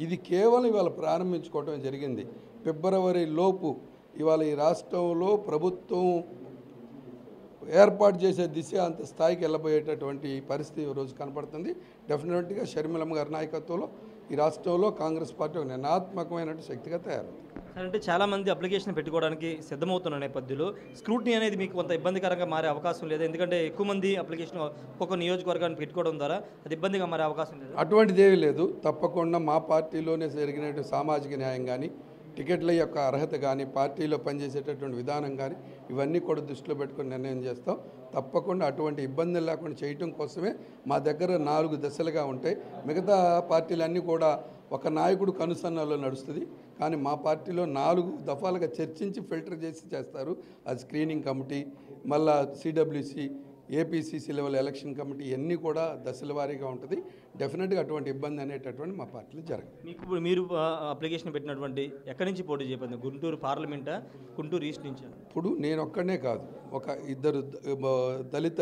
ఇది కేవలం ఇవాళ ప్రారంభించుకోవటం జరిగింది. ఫిబ్రవరి లోపు ఇవాళ ఈ రాష్ట్రంలో ప్రభుత్వం ఏర్పాటు చేసే దిశ అంత స్థాయికి వెళ్ళబోయేటటువంటి పరిస్థితి ఈరోజు కనపడుతుంది. డెఫినెట్గా షర్మిలమ్మ గారి నాయకత్వంలో ఈ రాష్ట్రంలో కాంగ్రెస్ పార్టీ ఒక నిర్ణయాత్మకమైన శక్తిగా తయారవుతుంది. అంటే చాలామంది అప్లికేషన్ పెట్టుకోవడానికి సిద్ధమవుతున్న నేపథ్యంలో స్క్రూటినీ అనేది మీకు కొంత ఇబ్బందికరంగా మారే అవకాశం లేదు, ఎందుకంటే ఎక్కువ మంది అప్లికేషన్ ఒక్కొక్క నియోజకవర్గాన్ని పెట్టుకోవడం ద్వారా అది ఇబ్బందిగా మారే అవకాశం లేదు? అటువంటిదేమీ లేదు. తప్పకుండా మా పార్టీలోనే జరిగినటువంటి సామాజిక న్యాయం కానీ, టికెట్ల యొక్క అర్హత కానీ, పార్టీలో పనిచేసేటటువంటి విధానం కానీ ఇవన్నీ కూడా దృష్టిలో పెట్టుకొని నిర్ణయం చేస్తాం. తప్పకుండా అటువంటి ఇబ్బందులు లేకుండా చేయటం కోసమే మా దగ్గర 4 దశలుగా ఉంటాయి. మిగతా పార్టీలన్నీ కూడా ఒక నాయకుడు కనుసన్నలో నడుస్తుంది, కానీ మా పార్టీలో 4 దఫాలుగా చర్చించి ఫిల్టర్ చేసి చేస్తారు. అది స్క్రీనింగ్ కమిటీ, మళ్ళా CWC, APCC level election committee ఇవన్నీ కూడా దశల వారీగా ఉంటుంది. డెఫినెట్గా అటువంటి ఇబ్బంది అనేటటువంటి మా పార్టీలో జరగదు. మీరు అప్లికేషన్ పెట్టినటువంటి ఎక్కడి నుంచి పోటీ చేయబోతుంది? గుంటూరు పార్లమెంటా, గుంటూరు ఈస్ట్ నుంచి? ఇప్పుడు నేను ఒక్కడనే కాదు, ఒక 2 దళిత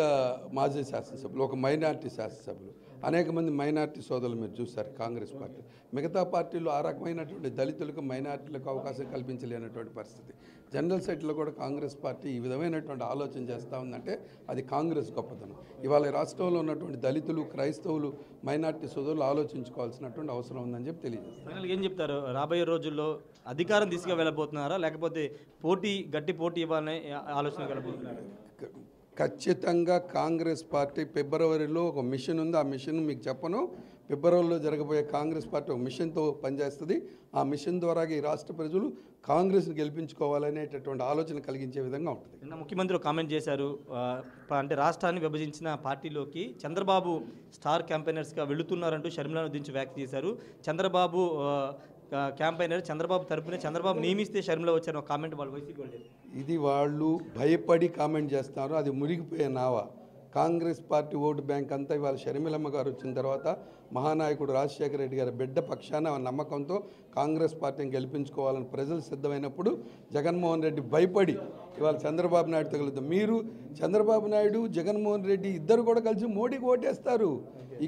మాజీ శాసనసభ్యులు, ఒక మైనార్టీ శాసనసభ్యులు, అనేక మంది మైనార్టీ సోదరులు మీరు చూస్తారు కాంగ్రెస్ పార్టీ. మిగతా పార్టీలు ఆ రకమైనటువంటి దళితులకు మైనార్టీలకు అవకాశం కల్పించలేనటువంటి పరిస్థితి. జనరల్ సైట్లో కూడా కాంగ్రెస్ పార్టీ ఈ విధమైనటువంటి ఆలోచన చేస్తూ ఉందంటే అది కాంగ్రెస్ గొప్పతనం. ఇవాళ రాష్ట్రంలో ఉన్నటువంటి దళితులు, క్రైస్తవులు, మైనార్టీ సోదరులు ఆలోచించుకోవాల్సినటువంటి అవసరం ఉందని చెప్పి తెలియజేస్తారు. ఏం చెప్తారు? రాబోయే రోజుల్లో అధికారం దిశగా వెళ్ళబోతున్నారా, లేకపోతే గట్టి పోటీ ఇవ్వాలనే ఆలోచన వెళ్ళబోతున్నారా? ఖచ్చితంగా కాంగ్రెస్ పార్టీ ఫిబ్రవరిలో ఒక మిషన్ ఉంది. ఆ మిషన్ మీకు చెప్పను. ఫిబ్రవరిలో జరగబోయే కాంగ్రెస్ పార్టీ ఒక మిషన్తో పనిచేస్తుంది. ఆ మిషన్ ద్వారా ఈ రాష్ట్ర ప్రజలు కాంగ్రెస్ని గెలిపించుకోవాలనేటటువంటి ఆలోచన కలిగించే విధంగా ఉంటుంది. నిన్న ముఖ్యమంత్రి కామెంట్ చేశారు, అంటే రాష్ట్రాన్ని విభజించిన పార్టీలోకి చంద్రబాబు స్టార్ క్యాంపెయినర్స్గా వెళుతున్నారంటూ షర్మిలను దించి వ్యాఖ్య చేశారు. చంద్రబాబు క్యాంపెయినర్, చంద్రబాబు తరపున చంద్రబాబు నియమిస్తే షర్మిల వచ్చారు ఒక కామెంట్ వాళ్ళు వైసీపీ వాళ్ళు. ఇది వాళ్ళు భయపడి కామెంట్ చేస్తున్నారు. అది మురిగిపోయే నావ. కాంగ్రెస్ పార్టీ ఓటు బ్యాంక్ అంతా ఇవాళ షర్మిలమ్మ గారు వచ్చిన తర్వాత మహానాయకుడు రాజశేఖర రెడ్డి గారి బిడ్డ పక్షాన నమ్మకంతో కాంగ్రెస్ పార్టీని గెలిపించుకోవాలని ప్రజలు సిద్ధమైనప్పుడు జగన్మోహన్ రెడ్డి భయపడి ఇవాళ చంద్రబాబు నాయుడు తగులుతారు. మీరు చంద్రబాబు నాయుడు, జగన్మోహన్ రెడ్డి ఇద్దరు కూడా కలిసి మోడీకి ఓటేస్తారు.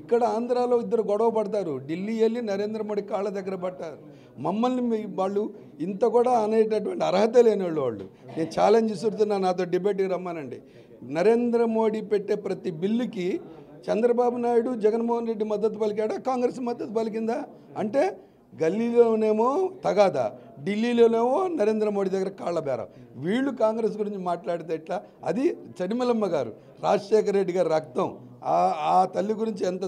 ఇక్కడ ఆంధ్రాలో ఇద్దరు గొడవ పడతారు. ఢిల్లీ వెళ్ళి నరేంద్ర మోడీ కాళ్ళ దగ్గర పడతారు. మమ్మల్ని వాళ్ళు ఇంత కూడా అనేటటువంటి అర్హత లేని వాళ్ళు. నేను ఛాలెంజ్ ఇస్తున్నా, నాతో డిబేట్కి రమ్మానండి. నరేంద్ర మోడీ పెట్టే ప్రతి బిల్లుకి చంద్రబాబు నాయుడు, జగన్మోహన్ రెడ్డి మద్దతు పలికాడా, కాంగ్రెస్ మద్దతు పలికిందా? అంటే గల్లీలోనేమో తగాదా, ఢిల్లీలోనేమో నరేంద్ర మోడీ దగ్గర కాళ్ళ బేరం. వీళ్ళు కాంగ్రెస్ గురించి మాట్లాడితే ఎట్లా? అది షర్మిలమ్మ గారు, రాజశేఖర రెడ్డి గారి రక్తం. ఆ తల్లి గురించి ఎంత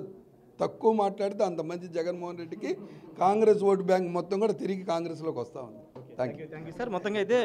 తక్కువ మాట్లాడితే అంత మంచి జగన్మోహన్ రెడ్డికి. కాంగ్రెస్ ఓటు బ్యాంక్ మొత్తం కూడా తిరిగి కాంగ్రెస్లోకి వస్తూ ఉంది. Thank you sir. మొత్తంగా అయితే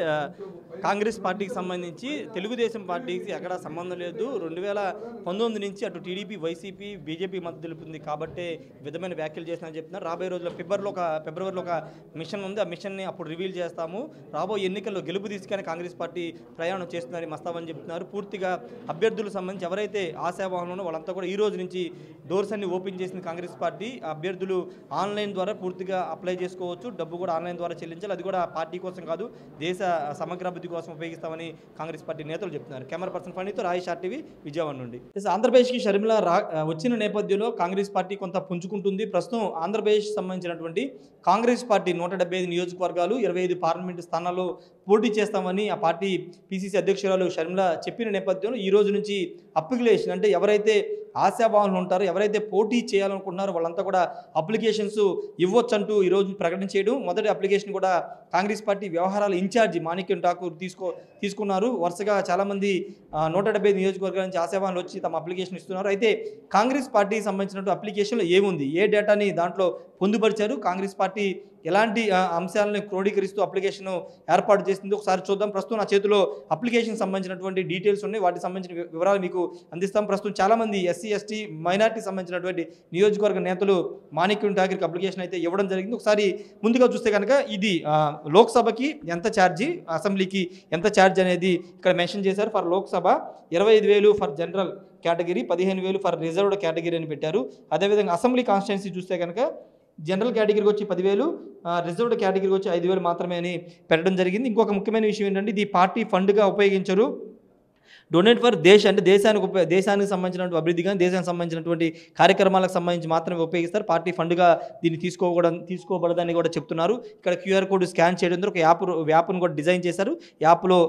కాంగ్రెస్ పార్టీకి సంబంధించి తెలుగుదేశం పార్టీకి ఎక్కడా సంబంధం లేదు. 2019 నుంచి అటు టీడీపీ, వైసీపీ, బీజేపీ మద్దతు తెలుపుతుంది కాబట్టే విధమైన వ్యాఖ్యలు చేస్తానని చెప్తున్నారు. రాబోయే రోజుల్లో ఫిబ్రవరిలో ఒక మిషన్ ఉంది. ఆ మిషన్ని అప్పుడు రివీల్ చేస్తాము. రాబోయే ఎన్నికల్లో గెలుపు తీసుకొని కాంగ్రెస్ పార్టీ ప్రయాణం చేస్తుందని మస్తావని చెప్తున్నారు. పూర్తిగా అభ్యర్థులకు సంబంధించి ఎవరైతే ఆశావాహనంలో వాళ్ళంతా కూడా ఈ రోజు నుంచి డోర్స్ అన్ని ఓపెన్ చేసింది కాంగ్రెస్ పార్టీ. అభ్యర్థులు ఆన్లైన్ ద్వారా పూర్తిగా అప్లై చేసుకోవచ్చు. డబ్బు కూడా ఆన్లైన్ ద్వారా చెల్లించాలి. అది కూడా పార్టీ కోసం కాదు, దేశ సమగ్రాభివృద్ధి కోసం ఉపయోగిస్తామని కాంగ్రెస్ పార్టీ నేతలు చెప్తున్నారు. Camera person ఫణితో Rayesh RTV, Vijayawada నుండి. ఆంధ్రప్రదేశ్కి షర్మిల వచ్చిన నేపథ్యంలో కాంగ్రెస్ పార్టీ కొంత పుంజుకుంటుంది. ప్రస్తుతం ఆంధ్రప్రదేశ్ సంబంధించినటువంటి కాంగ్రెస్ పార్టీ 175 నియోజకవర్గాలు, 25 పార్లమెంటు స్థానాల్లో పోటీ చేస్తామని ఆ పార్టీ పీసీసీ అధ్యక్షురాలు షర్మిల చెప్పిన నేపథ్యంలో ఈ రోజు నుంచి అప్లికేషన్, అంటే ఎవరైతే ఆశాభావాలు ఉంటారో, ఎవరైతే పోటీ చేయాలనుకుంటున్నారో వాళ్ళంతా కూడా అప్లికేషన్స్ ఇవ్వచ్చంటూ ఈరోజు ప్రకటన చేయడం. మొదటి అప్లికేషన్ కూడా కాంగ్రెస్ పార్టీ వ్యవహారాల ఇన్ఛార్జి మాణిక్యం ఠాకూర్ తీసుకున్నారు. వరుసగా చాలామంది 175 నియోజకవర్గాల నుంచి ఆశాభావాలు వచ్చి తమ అప్లికేషన్ ఇస్తున్నారు. అయితే కాంగ్రెస్ పార్టీకి సంబంధించినట్టు అప్లికేషన్లో ఏముంది, ఏ డేటాని దాంట్లో పొందుపరిచారు, కాంగ్రెస్ పార్టీ ఎలాంటి అంశాలను క్రోడీకరిస్తూ అప్లికేషన్ ఏర్పాటు చేసింది ఒకసారి చూద్దాం. ప్రస్తుతం నా చేతిలో అప్లికేషన్ సంబంధించినటువంటి డీటెయిల్స్ ఉన్నాయి. వాటికి సంబంధించిన వివరాలు మీకు అందిస్తాం. ప్రస్తుతం చాలామంది ఎస్సీ, ఎస్టీ, మైనార్టీ సంబంధించినటువంటి నియోజకవర్గ నేతలు మాణిక్యం ఠాకూర్కి అప్లికేషన్ అయితే ఇవ్వడం జరిగింది. ఒకసారి ముందుగా చూస్తే కనుక ఇది లోక్సభకి ఎంత ఛార్జీ, అసెంబ్లీకి ఎంత ఛార్జ్ అనేది ఇక్కడ మెన్షన్ చేశారు. For Lok Sabha 25,000 for general category, 15,000 for reserved category అని పెట్టారు. అదేవిధంగా అసెంబ్లీ కాన్స్టిట్యున్సీ చూస్తే కనుక జనరల్ కేటగిరీకి వచ్చి 10,000, రిజర్వ్డ్ కేటగిరీకి వచ్చి 5,000 మాత్రమే అని పెట్టడం జరిగింది. ఇంకొక ముఖ్యమైన విషయం ఏంటంటే ఇది పార్టీ ఫండ్గా ఉపయోగించరు. డొనేట్ ఫర్ అంటే దేశానికి సంబంధించినటువంటి అభివృద్ధి కానీ దేశానికి సంబంధించినటువంటి కార్యక్రమాలకు సంబంధించి మాత్రమే ఉపయోగిస్తారు. పార్టీ ఫండ్గా దీన్ని తీసుకోబడదని కూడా చెప్తున్నారు. ఇక్కడ క్యూఆర్ కోడ్ స్కాన్ చేయడం ద్వారా ఒక యాప్ను కూడా డిజైన్ చేశారు. యాప్లో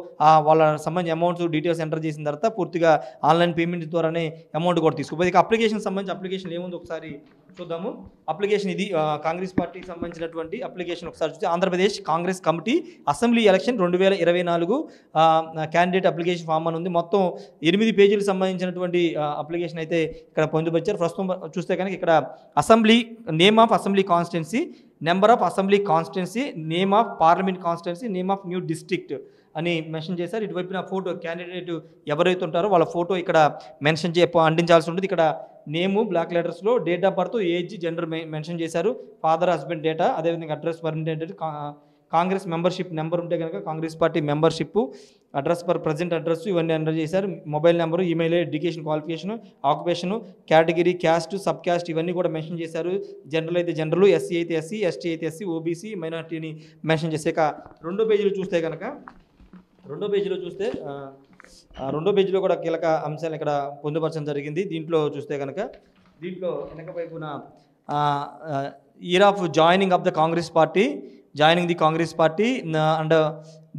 వాళ్ళ సంబంధించిన అమౌంట్స్ డీటెయిల్స్ ఎంటర్ చేసిన తర్వాత పూర్తిగా ఆన్లైన్ పేమెంట్ ద్వారానే అమౌంట్ కూడా తీసుకోవాలి. ఇక అప్లికేషన్ సంబంధించి అప్లికేషన్ ఏముంది ఒకసారి చూద్దాము. అప్లికేషన్ ఇది కాంగ్రెస్ పార్టీకి సంబంధించినటువంటి అప్లికేషన్. ఒకసారి చూస్తే Andhra Pradesh Congress committee assembly election 2024 candidate application form అని ఉంది. మొత్తం 8 పేజీలకు సంబంధించినటువంటి అప్లికేషన్ అయితే ఇక్కడ పొందుపరిచారు. ప్రస్తుతం చూస్తే కనుక ఇక్కడ assembly name of assembly constituency, number of assembly constituency, name of parliament constituency, name of new district అని మెన్షన్ చేశారు. ఇటువైపున ఫోటో క్యాండిడేట్ ఎవరైతే ఉంటారో వాళ్ళ ఫోటో ఇక్కడ మెన్షన్ అందించాల్సి ఉంటుంది. ఇక్కడ నేము బ్లాక్ లెటర్స్లో, date of birth, age, gender mention చేశారు. ఫాదర్ హస్బెండ్ డేటా, అదేవిధంగా address permanent, Congress membership number ఉంటే కనుక Congress party membership, address per present address ఇవన్నీ ఎంటర్ చేశారు. Mobile number, email, education qualification, occupation, category, caste, sub caste ఇవన్నీ కూడా mention చేశారు. General అయితే జనరల్, ఎస్సీ అయితే ఎస్సీ, ఎస్టీ అయితే ఎస్సీ, ఓబీసీ, మైనార్టీని మెన్షన్ చేశాక రెండో పేజీలో చూస్తే కనుక రెండో పేజీలో కూడా కీలక అంశాలు ఇక్కడ పొందుపరచడం జరిగింది. దీంట్లో చూస్తే కనుక దీంట్లో వెనక వైపున year of joining of the Congress party, joining the Congress party and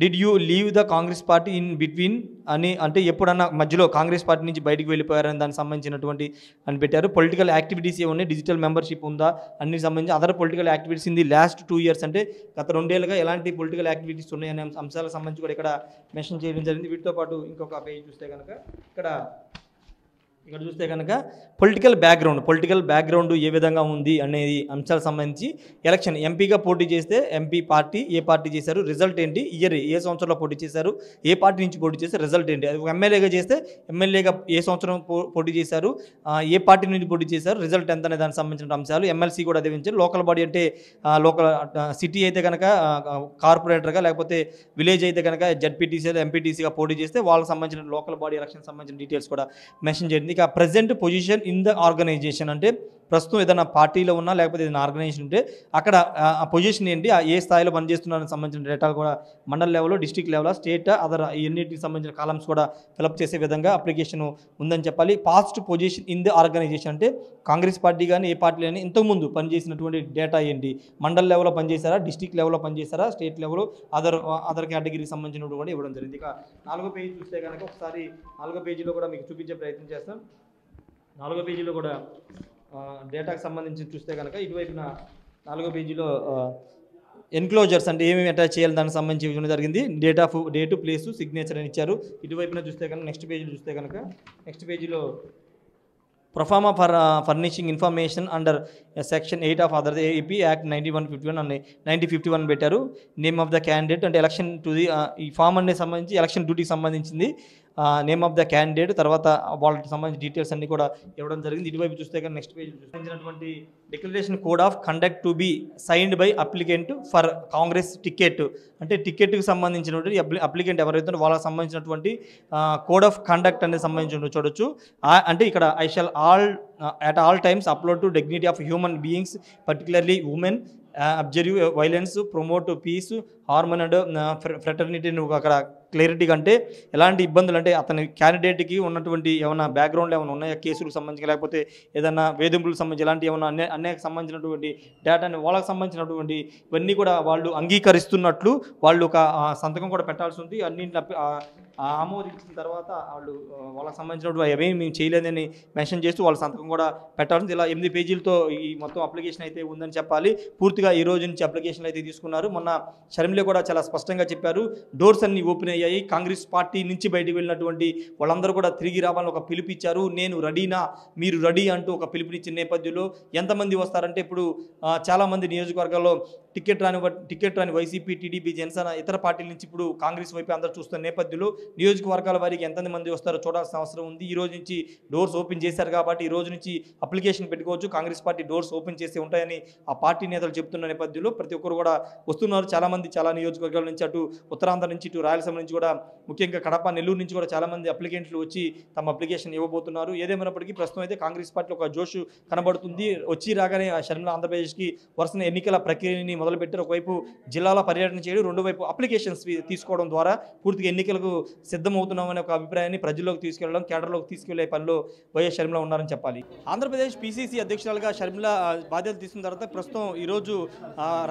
did you leave the Congress party in between అని, అంటే ఎప్పుడన్నా మధ్యలో కాంగ్రెస్ పార్టీ నుంచి బయటికి వెళ్ళిపోయారని దానికి సంబంధించినటువంటి అని పెట్టారు. పొలిటికల్ యాక్టివిటీస్ ఏమున్నాయి, డిజిటల్ మెంబర్షిప్ ఉందా, అన్ని సంబంధించి other political activities in the last 2 years, అంటే గత 2 ఏళ్ళుగా ఎలాంటి పొలిటికల్ యాక్టివిటీస్ ఉన్నాయనే అంశాలకు సంబంధించి కూడా ఇక్కడ మెన్షన్ చేయడం జరిగింది. వీటితో పాటు ఇంకొక పేజ్ చూస్తే కనుక ఇక్కడ చూస్తే కనుక పొలిటికల్ బ్యాక్గ్రౌండ్ ఏ విధంగా ఉంది అనేది అంశాలకు సంబంధించి ఎలక్షన్ ఎంపీగా పోటీ చేస్తే ఎంపీ పార్టీ ఏ పార్టీ చేశారు, రిజల్ట్ ఏంటి, ఇయర్ ఏ సంవత్సరంలో పోటీ చేశారు, ఏ పార్టీ నుంచి పోటీ చేస్తే రిజల్ట్ ఏంటి, అది ఎమ్మెల్యేగా చేస్తే ఎమ్మెల్యేగా ఏ సంవత్సరం పోటీ చేశారు, ఏ పార్టీ నుంచి పోటీ చేశారు, రిజల్ట్ ఎంత అనే దానికి సంబంధించిన అంశాలు. ఎమ్మెల్సీ కూడా అదే వించారు. లోకల్ బాడీ అంటే లోకల్ సిటీ అయితే కనుక కార్పొరేటర్గా, లేకపోతే విలేజ్ అయితే కనుక జడ్పీటీసీ ఎంపీటీసీగా పోటీ చేస్తే వాళ్ళకి సంబంధించిన లోకల్ బాడీ ఎలక్షన్ సంబంధించిన డీటెయిల్స్ కూడా మెన్షన్ చేయండి. ఇక present position in the organisation, అంటే ప్రస్తుతం ఏదైనా పార్టీలో ఉన్నా లేకపోతే ఏదైనా ఆర్గనైజేషన్ ఉంటే అక్కడ ఆ పొజిషన్ ఏంటి, ఏ స్థాయిలో పనిచేస్తున్నారని సంబంధించిన డేటాలు కూడా మండల్ లెవెల్లో, డిస్ట్రిక్ట్ లెవెల్లో, స్టేట్, అదర్ ఎన్నిటికి సంబంధించిన కాలమ్స్ కూడా ఫిలప్ చేసే విధంగా అప్లికేషన్ ఉందని చెప్పాలి. Past position in the organisation, అంటే కాంగ్రెస్ పార్టీ కానీ ఏ పార్టీ కానీ ఇంతకుముందు పనిచేసినటువంటి డేటా ఏంటి, మండల్ లెవెల్లో పనిచేశారా, డిస్ట్రిక్ట్ లెవెల్లో పనిచేశారా, స్టేట్ లెవెల్, అదర్ కేటగిరీకి సంబంధించినటువంటి కూడా ఇవ్వడం జరిగింది. ఇక 4వ పేజీ చూస్తే కనుక ఒకసారి 4వ పేజీలో కూడా మీకు చూపించే ప్రయత్నం చేస్తాం. 4వ పేజీలో కూడా డేటాకు సంబంధించి చూస్తే కనుక ఇటువైపున 4వ పేజీలో ఎన్క్లోజర్స్ అంటే ఏమేమి అటాచ్ చేయాలి దానికి సంబంధించి ఇవ్వడం జరిగింది. డేటు, ప్లేసు, సిగ్నేచర్ అని ఇచ్చారు. ఇటువైపున చూస్తే కనుక నెక్స్ట్ పేజీలో proforma furnishing information under section 8 of other AP act 9151 అని 9051 పెట్టారు. నేమ్ ఆఫ్ ద క్యాండిడేట్ అంటే ఎలక్షన్ టు ది ఈ ఫామ్ అనేది సంబంధించి ఎలక్షన్ డ్యూటీకి సంబంధించింది. నేమ్ ఆఫ్ ద క్యాండిడేట్, తర్వాత వాళ్ళకి సంబంధించిన డీటెయిల్స్ అన్ని కూడా ఇవ్వడం జరిగింది. ఇటువైపు చూస్తే కానీ నెక్స్ట్ పేజ్ సంబంధించినటువంటి declaration code of conduct to be signed by applicant for Congress ticket, అంటే టికెట్కి సంబంధించినటువంటి అప్లికెంట్ ఎవరైతే వాళ్ళకి సంబంధించినటువంటి కోడ్ ఆఫ్ కండక్ట్ అనేది సంబంధించి చూడొచ్చు. అంటే ఇక్కడ I shall at all times uphold to dignity of human beings, particularly women, observe violence, promote peace, harmony and fraternity. అక్కడ క్లారిటీ అంటే ఎలాంటి ఇబ్బందులు అంటే అతని క్యాండిడేట్కి ఉన్నటువంటి ఏమైనా బ్యాక్గ్రౌండ్లో ఏమైనా ఉన్నాయా, కేసులకు సంబంధించి లేకపోతే ఏదైనా వేధింపులకు సంబంధించి ఇలాంటి ఏమైనా అన్యాయకు సంబంధించినటువంటి డేటాని వాళ్ళకి సంబంధించినటువంటి ఇవన్నీ కూడా వాళ్ళు అంగీకరిస్తున్నట్లు వాళ్ళు ఒక సంతకం కూడా పెట్టాల్సి ఉంది. అన్నింటిని ఆమోదించిన తర్వాత వాళ్ళకి సంబంధించినటువంటి ఏమేమి మేము చేయలేదని మెన్షన్ చేస్తూ వాళ్ళ సంతకం కూడా పెట్టాల్సింది. ఇలా 8 పేజీలతో ఈ మొత్తం అప్లికేషన్ అయితే ఉందని చెప్పాలి. పూర్తిగా ఈ రోజు నుంచి అప్లికేషన్లు అయితే తీసుకున్నారు. మొన్న షర్మిల కూడా చాలా స్పష్టంగా చెప్పారు, డోర్స్ అన్ని ఓపెన్ అయ్యాయి. కాంగ్రెస్ పార్టీ నుంచి బయటికి వెళ్ళినటువంటి వాళ్ళందరూ కూడా తిరిగి రావాలని ఒక పిలుపిచ్చారు. నేను రెడీనా, మీరు రెడీ అంటూ ఒక పిలుపునిచ్చిన నేపథ్యంలో ఎంతమంది వస్తారంటే ఇప్పుడు చాలామంది నియోజకవర్గాల్లో టికెట్ రాని వైసీపీ, టీడీపీ, జనసేన ఇతర పార్టీల నుంచి ఇప్పుడు కాంగ్రెస్ వైపు అందరూ చూస్తున్న నేపథ్యంలో నియోజకవర్గాల వారికి ఎంతమంది వస్తారో చూడాల్సిన అవసరం ఉంది. ఈ రోజు నుంచి డోర్స్ ఓపెన్ చేశారు కాబట్టి ఈ రోజు నుంచి అప్లికేషన్ పెట్టుకోవచ్చు. కాంగ్రెస్ పార్టీ డోర్స్ ఓపెన్ చేసి ఉంటాయని ఆ పార్టీ నేతలు చెప్తున్న నేపథ్యంలో ప్రతి ఒక్కరు కూడా వస్తున్నారు. చాలామంది చాలా నియోజకవర్గాల నుంచి, అటు ఉత్తరాంధ్ర నుంచి, ఇటు రాయలసీమ నుంచి కూడా, ముఖ్యంగా కడప, నెల్లూరు నుంచి కూడా చాలామంది అప్లికెంట్లు వచ్చి తమ అప్లికేషన్ ఇవ్వబోతున్నారు. ఏదేమైనప్పటికీ ప్రస్తుతం అయితే కాంగ్రెస్ పార్టీలో ఒక జోష్ కనబడుతుంది. వచ్చి రాగానే షర్మిల ఆంధ్రప్రదేశ్కి వరుసన ఎన్నికల ప్రక్రియని మొదలుపెట్టారు. ఒకవైపు జిల్లాలో పర్యటన చేయడం, రెండో వైపు అప్లికేషన్స్ తీసుకోవడం ద్వారా పూర్తిగా ఎన్నికలకు సిద్ధమవుతున్నామనే ఒక అభిప్రాయాన్ని ప్రజల్లోకి తీసుకెళ్లడం, కేడర్లోకి తీసుకెళ్లే పనిలో వైఎస్ షర్మిల ఉన్నారని చెప్పాలి. ఆంధ్రప్రదేశ్ పీసీసీ అధ్యక్షురాలుగా షర్మిల బాధ్యతలు తీసుకున్న తర్వాత ప్రస్తుతం ఈరోజు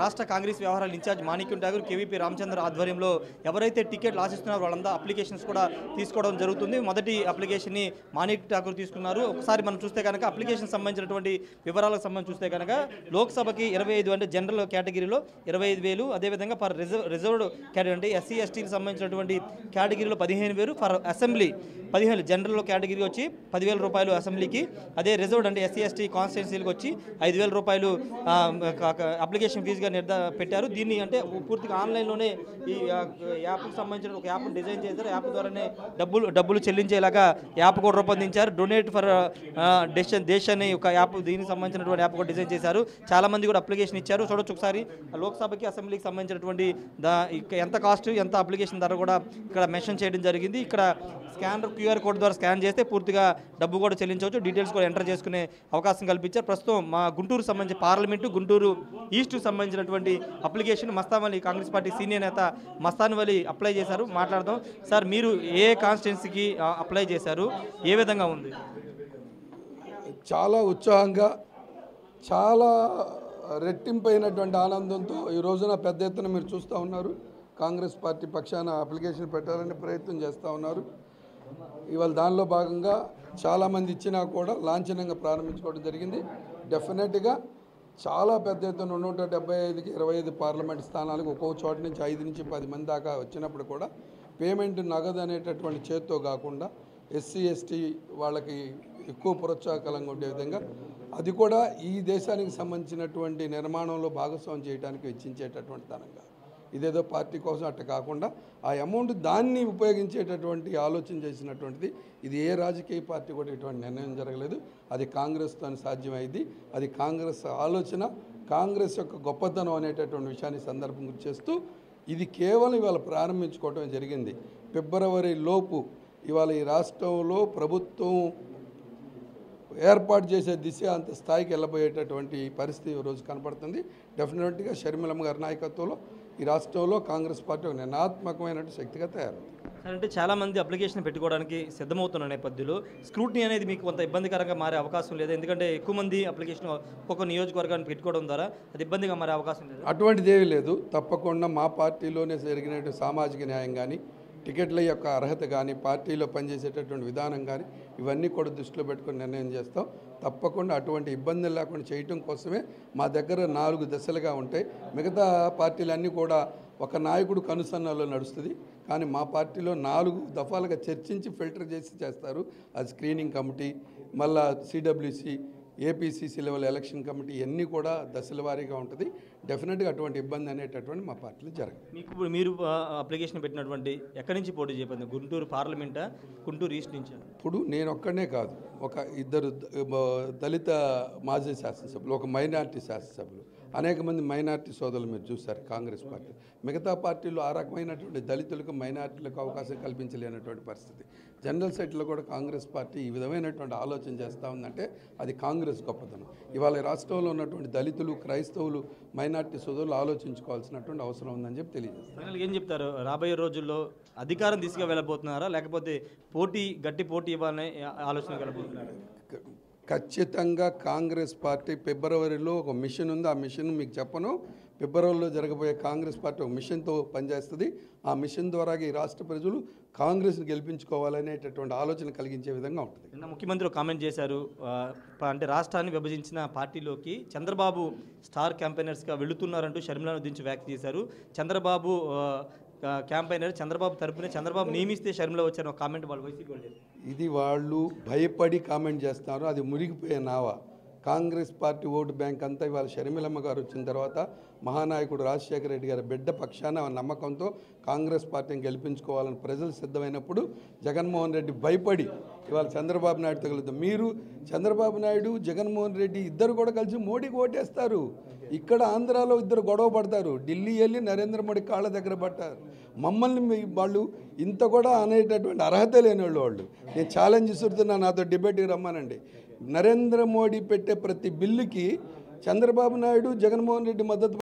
రాష్ట్ర కాంగ్రెస్ వ్యవహారాల ఇన్ఛార్జ్ మాణిక్యం ఠాగూర్, కేవీపీ రామచంద్ర ఆధ్వర్యంలో ఎవరైతే టికెట్లు ఆశిస్తున్నారో వాళ్ళంతా అప్లికేషన్స్ కూడా తీసుకోవడం జరుగుతుంది. మొదటి అప్లికేషన్ని మాణిక్యం ఠాగూర్ తీసుకున్నారు. ఒకసారి మనం చూస్తే కనుక అప్లికేషన్ సంబంధించినటువంటి వివరాలకు సంబంధించి చూస్తే కనుక లోక్సభకి 25 అంటే జనరల్ కేటగిరీలో 25,000, అదేవిధంగా ఫర్ రిజర్వ్డ్ కేటగిరీ అంటే ఎస్సీ ఎస్టీకి సంబంధించినటువంటి కేటగిరీలో 15,000, ఫర్ అసెంబ్లీ 15 జనరల్ కేటగిరీ వచ్చి 10,000 రూపాయలు అసెంబ్లీకి, అదే రిజర్వ్డ్ అంటే ఎస్సీ ఎస్టీ కాన్స్టిట్యున్సీలకు వచ్చి 5,000 రూపాయలు అప్లికేషన్ ఫీజుగా పెట్టారు. దీన్ని అంటే పూర్తిగా ఆన్లైన్లోనే ఈ యాప్కి సంబంధించిన ఒక యాప్ను డిజైన్ చేశారు. యాప్ ద్వారానే డబ్బులు చెల్లించేలాగా యాప్ కూడా రూపొందించారు. డొనేట్ ఫర్ దేశ్ అనే ఒక యాప్, దీనికి సంబంధించినటువంటి యాప్ కూడా డిజైన్ చేశారు. చాలామంది కూడా అప్లికేషన్ ఇచ్చారు. చూడొచ్చు ఒకసారి లోక్సభకి అసెంబ్లీకి సంబంధించినటువంటి ఎంత కాస్ట్, ఎంత అప్లికేషన్ ధర కూడా ఇక్కడ మెన్షన్ చేయడం జరిగింది. ఇక్కడ స్కానర్ క్యూఆర్ కోడ్ ద్వారా స్కాన్ చేస్తే పూర్తిగా డబ్బు కూడా చెల్లించవచ్చు. డీటెయిల్స్ కూడా ఎంటర్ చేసుకునే అవకాశం కల్పించారు. ప్రస్తుతం మా గుంటూరు సంబంధించి పార్లమెంటు గుంటూరు ఈస్ట్కు సంబంధించినటువంటి అప్లికేషన్ మస్తాన్ వలి, కాంగ్రెస్ పార్టీ సీనియర్ నేత మస్తాన్ వలి అప్లై చేశారు. మాట్లాడదాం సార్, మీరు ఏ కాన్స్టిట్యున్సీకి అప్లై చేశారు, ఏ విధంగా ఉంది? చాలా ఉత్సాహంగా, చాలా రెట్టింపైనటువంటి ఆనందంతో ఈ రోజున పెద్ద ఎత్తున మీరు చూస్తూ ఉన్నారు. కాంగ్రెస్ పార్టీ పక్షాన అప్లికేషన్ పెట్టాలని ప్రయత్నం చేస్తూ ఉన్నారు. ఇవాళ దానిలో భాగంగా చాలామంది ఇచ్చినా కూడా లాంఛనంగా ప్రారంభించుకోవడం జరిగింది. డెఫినెట్గా చాలా పెద్ద ఎత్తున 175కి 25 పార్లమెంట్ స్థానాలకు ఒక్కొక్క చోట నుంచి 5 నుంచి 10 మంది దాకా వచ్చినప్పుడు కూడా పేమెంట్ నగదు అనేటటువంటి చేత్తో కాకుండా ఎస్సీ ఎస్టీ వాళ్ళకి ఎక్కువ ప్రోత్సాహకరంగా ఉండే విధంగా, అది కూడా ఈ దేశానికి సంబంధించినటువంటి నిర్మాణంలో భాగస్వామ్యం చేయడానికి వెచ్చించేటటువంటి తనంగా, ఇదేదో పార్టీ కోసం అట్ట కాకుండా ఆ అమౌంట్ దాన్ని ఉపయోగించేటటువంటి ఆలోచన చేసినటువంటిది. ఇది ఏ రాజకీయ పార్టీ కూడా ఇటువంటి నిర్ణయం జరగలేదు. అది కాంగ్రెస్తో సాధ్యమైంది. అది కాంగ్రెస్ ఆలోచన, కాంగ్రెస్ యొక్క గొప్పతనం అనేటటువంటి విషయాన్ని సందర్భం చేస్తూ ఇది కేవలం ఇవాళ ప్రారంభించుకోవడం జరిగింది. ఫిబ్రవరి లోపు ఇవాళ ఈ రాష్ట్రంలో ప్రభుత్వం ఏర్పాటు చేసే దిశ అంత స్థాయికి వెళ్ళబోయేటటువంటి పరిస్థితి ఈరోజు కనపడుతుంది. డెఫినెట్గా షర్మిలమ్మ గారి నాయకత్వంలో ఈ రాష్ట్రంలో కాంగ్రెస్ పార్టీ ఒక నిర్ణయాత్మకమైన శక్తిగా తయారవుతుంది. అంటే చాలామంది అప్లికేషన్ పెట్టుకోవడానికి సిద్ధమవుతున్న నేపథ్యంలో స్క్రూటినీ అనేది మీకు కొంత ఇబ్బందికరంగా మారే అవకాశం లేదు, ఎందుకంటే ఎక్కువ మంది అప్లికేషన్ ఒక్కొక్క నియోజకవర్గాన్ని పెట్టుకోవడం ద్వారా అది ఇబ్బందిగా మారే అవకాశం లేదు? అటువంటిది ఏమీ లేదు. తప్పకుండా మా పార్టీలోనే జరిగినటువంటి సామాజిక న్యాయం కానీ, టికెట్ల యొక్క అర్హత కానీ, పార్టీలో పనిచేసేటటువంటి విధానం కానీ, ఇవన్నీ కూడా దృష్టిలో పెట్టుకొని నిర్ణయం చేస్తాం. తప్పకుండా అటువంటి ఇబ్బందులు లేకుండా చేయటం కోసమే మా దగ్గర 4 దశలుగా ఉంటాయి. మిగతా పార్టీలన్నీ కూడా ఒక నాయకుడు కనుసన్నలో నడుస్తుంది. కానీ మా పార్టీలో 4 దఫాలుగా చర్చించి ఫిల్టర్ చేసి చేస్తారు. అది స్క్రీనింగ్ కమిటీ, మళ్ళా CWC, APCC level election committee, ఇవన్నీ కూడా దశల వారీగా ఉంటుంది. డెఫినెట్గా అటువంటి ఇబ్బంది అనేటటువంటి మా పార్టీలో జరగదు. మీరు అప్లికేషన్ పెట్టినటువంటి ఎక్కడి నుంచి పోటీ చేయబడింది? గుంటూరు పార్లమెంటా, గుంటూరు ఈస్ట్ నుంచి? ఇప్పుడు నేను ఒక్కడనే కాదు, ఒక 2 దళిత మాజీ శాసనసభ్యులు, ఒక మైనార్టీ శాసనసభ్యులు, అనేక మంది మైనార్టీ సోదరులు మీరు చూస్తారు కాంగ్రెస్ పార్టీ. మిగతా పార్టీలు ఆ రకమైనటువంటి దళితులకు, మైనార్టీలకు అవకాశం కల్పించలేనటువంటి పరిస్థితి. జనరల్ సైట్లో కూడా కాంగ్రెస్ పార్టీ ఈ విధమైనటువంటి ఆలోచన చేస్తూ ఉందంటే అది కాంగ్రెస్ గొప్పతనం. ఇవాళ రాష్ట్రంలో ఉన్నటువంటి దళితులు, క్రైస్తవులు, మైనార్టీ సోదరులు ఆలోచించుకోవాల్సినటువంటి అవసరం ఉందని చెప్పి తెలియజేస్తారు. ఏం చెప్తారు? రాబోయే రోజుల్లో అధికారం తీసుకు వెళ్ళబోతున్నారా, లేకపోతే గట్టి పోటీ ఇవ్వాలనే ఆలోచన వెళ్ళబోతున్నారా? ఖచ్చితంగా కాంగ్రెస్ పార్టీ ఫిబ్రవరిలో ఒక మిషన్ ఉంది. ఆ మిషన్ మీకు చెప్పను. ఫిబ్రవరిలో జరగబోయే కాంగ్రెస్ పార్టీ ఒక మిషన్తో పనిచేస్తుంది. ఆ మిషన్ ద్వారా ఈ రాష్ట్ర ప్రజలు కాంగ్రెస్ని గెలిపించుకోవాలనేటటువంటి ఆలోచన కలిగించే విధంగా ఉంటుంది. నిన్న ముఖ్యమంత్రి కామెంట్ చేశారు, అంటే రాష్ట్రాన్ని విభజించిన పార్టీలోకి చంద్రబాబు స్టార్ క్యాంపెయినర్స్గా వెళుతున్నారంటూ షర్మిలను దించి వ్యాఖ్య చేశారు. చంద్రబాబు క్యాంపెయినర్, చంద్రబాబు తరపున చంద్రబాబు నియమిస్తే షర్మిల వచ్చారు ఒక కామెంట్ వాళ్ళు వైసీపీ వాళ్ళు. ఇది వాళ్ళు భయపడి కామెంట్ చేస్తున్నారు. అది మురిగిపోయే నావ. కాంగ్రెస్ పార్టీ ఓటు బ్యాంక్ అంతా ఇవాళ షర్మిలమ్మ గారు వచ్చిన తర్వాత మహానాయకుడు రాజశేఖర రెడ్డి గారి బిడ్డ పక్షాన నమ్మకంతో కాంగ్రెస్ పార్టీని గెలిపించుకోవాలని ప్రజలు సిద్ధమైనప్పుడు జగన్మోహన్ రెడ్డి భయపడి ఇవాళ చంద్రబాబు నాయుడు తగులుతారు. మీరు చంద్రబాబు నాయుడు, జగన్మోహన్ రెడ్డి ఇద్దరు కూడా కలిసి మోడీకి ఓటేస్తారు. ఇక్కడ ఆంధ్రాలో ఇద్దరు గొడవ పడతారు. ఢిల్లీ వెళ్ళి నరేంద్ర మోడీ కాళ్ళ దగ్గర పట్టారు. మమ్మల్ని వాళ్ళు ఇంత కూడా అనేటటువంటి అర్హత లేని వాళ్ళు. నేను ఛాలెంజ్ ఇస్తున్నా, నాతో డిబేట్కి రమ్మానండి. నరేంద్ర మోడీ పెట్టే ప్రతి బిల్లుకి చంద్రబాబు నాయుడు, జగన్మోహన్ రెడ్డి మద్దతు